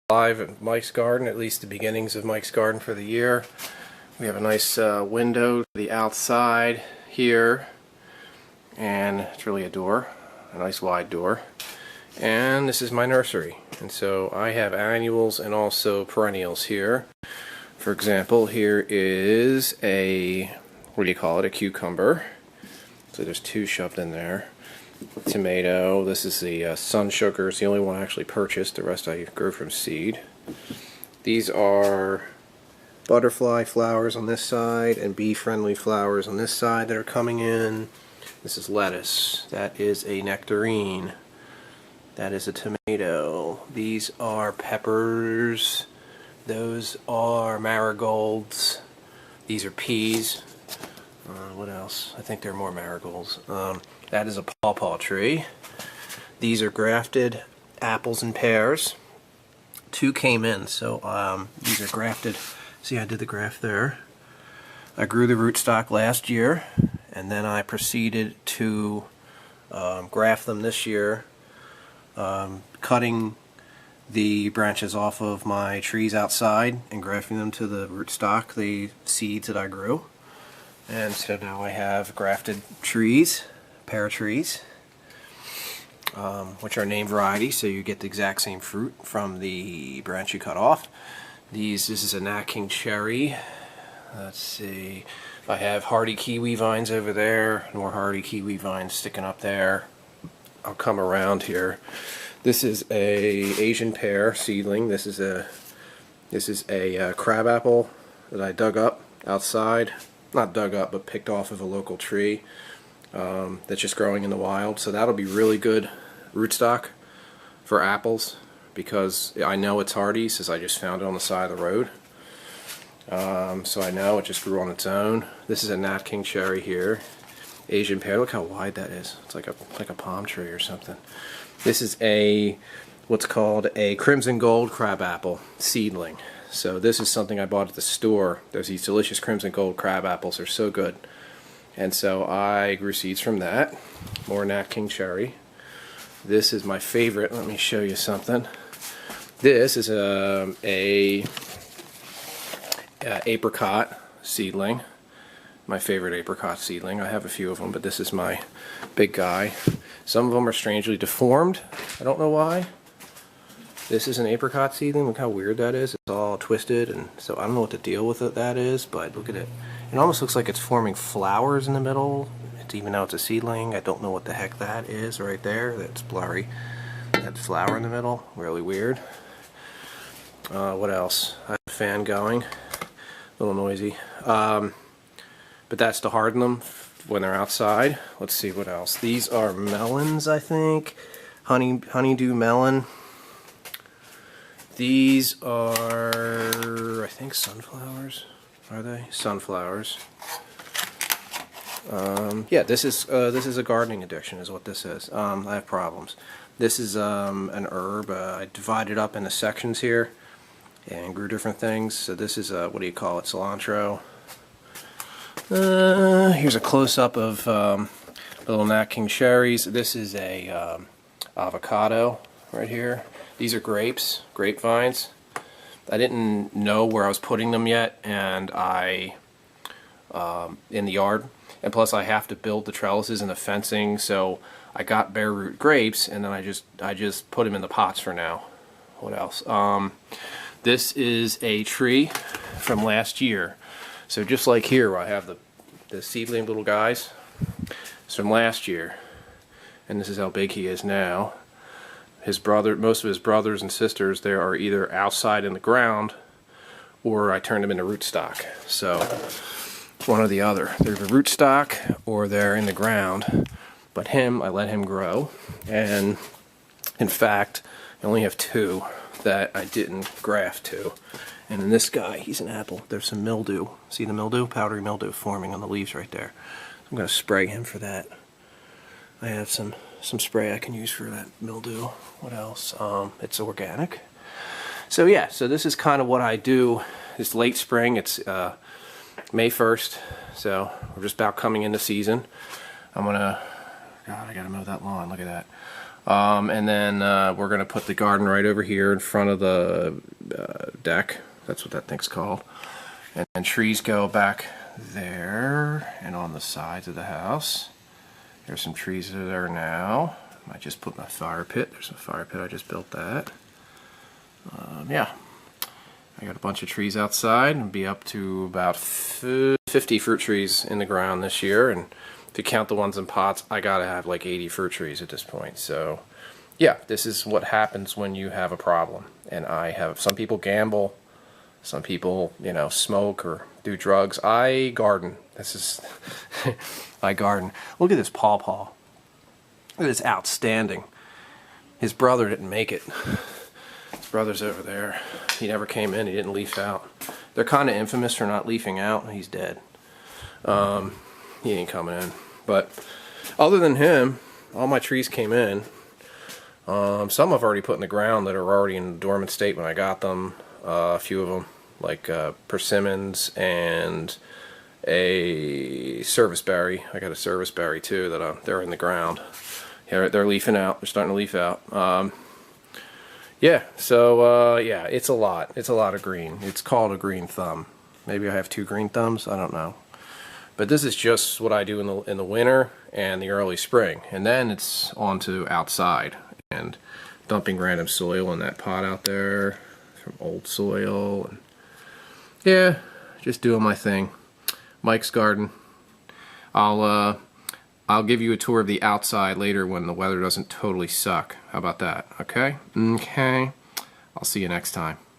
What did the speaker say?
Live at Mike's garden, at least the beginnings of Mike's garden for the year. We have a nice window to the outside here, and it's really a door, a nice wide door. And this is my nursery, and so I have annuals and also perennials here. For example, here is a, what do you call it, a cucumber. So there's two shoved in there. Tomato. This is the sun sugar. It's the only one I actually purchased. The rest I grew from seed. These are butterfly flowers on this side and bee-friendly flowers on this side that are coming in. This is lettuce. That is a nectarine. That is a tomato. These are peppers. Those are marigolds. These are peas. What else? I think there are more marigolds. That is a pawpaw tree. These are grafted apples and pears. Two came in, so these are grafted. See, I did the graft there. I grew the rootstock last year, and then I proceeded to graft them this year, cutting the branches off of my trees outside and grafting them to the rootstock, the seeds that I grew. And so now I have grafted trees, pear trees, which are named varieties, so you get the exact same fruit from the branch you cut off. This is a Nat King cherry. Let's see. I have hardy kiwi vines over there, more hardy kiwi vines sticking up there. I'll come around here. This is a Asian pear seedling. This is a crabapple that I dug up outside. Not dug up, but picked off of a local tree that's just growing in the wild. So that'll be really good rootstock for apples because I know it's hardy since I just found it on the side of the road. So I know it just grew on its own. This is a Nat King cherry here. Asian pear. Look how wide that is. It's like a palm tree or something. This is what's called a crimson gold crabapple seedling. So this is something I bought at the store. There's these delicious crimson gold crab apples. They're so good. And so I grew seeds from that. More Nat King cherry. This is my favorite. Let me show you something. This is a apricot seedling. My favorite apricot seedling. I have a few of them, but this is my big guy. Some of them are strangely deformed. I don't know why. This is an apricot seedling. Look how weird that is. It's all twisted, and so I don't know what the deal with that is, but look at it. It almost looks like it's forming flowers in the middle. It's even though it's a seedling. I don't know what the heck that is right there. That's blurry. That flower in the middle. Really weird. What else? I have a fan going. A little noisy. But that's to harden them when they're outside. Let's see what else. These are melons, I think. Honeydew melon. These are, I think, sunflowers. Are they? Sunflowers. Yeah, this is a gardening addiction, is what this is. I have problems. This is an herb. I divided up into sections here and grew different things. So this is what do you call it? Cilantro. Here's a close-up of little Nat King cherries. This is a avocado right here. These are grapes, grapevines. I didn't know where I was putting them yet, and in the yard. And plus I have to build the trellises and the fencing, so I got bare root grapes, and then I just put them in the pots for now. What else? This is a tree from last year. So just like here where I have the seedling little guys, it's from last year. And this is how big he is now. Most of his brothers and sisters, they are either outside in the ground or I turned them into rootstock. So one or the other. They're the rootstock or they're in the ground. But him, I let him grow. And in fact, I only have two that I didn't graft to. And in this guy, he's an apple. There's some mildew. See the mildew? Powdery mildew forming on the leaves right there. I'm going to spray him for that. I have some spray I can use for that mildew. What else? It's organic. So yeah, so this is kind of what I do. It's late spring. It's May 1st. So we're just about coming into season. I'm going to... God, I got to mow that lawn. Look at that. And then we're going to put the garden right over here in front of the deck. That's what that thing's called. And trees go back there and on the sides of the house. There's some trees that are there now. I just put my fire pit. There's a fire pit. I just built that. Yeah. I got a bunch of trees outside and be up to about 50 fruit trees in the ground this year. And if you count the ones in pots, I gotta have like 80 fruit trees at this point. So yeah, this is what happens when you have a problem. And I have, some people gamble, some people, you know, smoke or do drugs. I garden. This is, I garden. Look at this pawpaw. Look at this, outstanding. His brother didn't make it. His brother's over there. He never came in. He didn't leaf out. They're kind of infamous for not leafing out. He's dead. He ain't coming in. But other than him, all my trees came in. Some I've already put in the ground that are already in a dormant state when I got them. A few of them, like persimmons and a serviceberry. I got a serviceberry too that they're in the ground. They're leafing out. They're starting to leaf out. Yeah, so yeah, it's a lot. It's a lot of green. It's called a green thumb. Maybe I have 2 green thumbs. I don't know. But this is just what I do in the winter and the early spring, and then it's on to outside and dumping random soil in that pot out there from old soil. And yeah, just doing my thing. Mike's garden. I'll give you a tour of the outside later when the weather doesn't totally suck. How about that? Okay? Okay. I'll see you next time.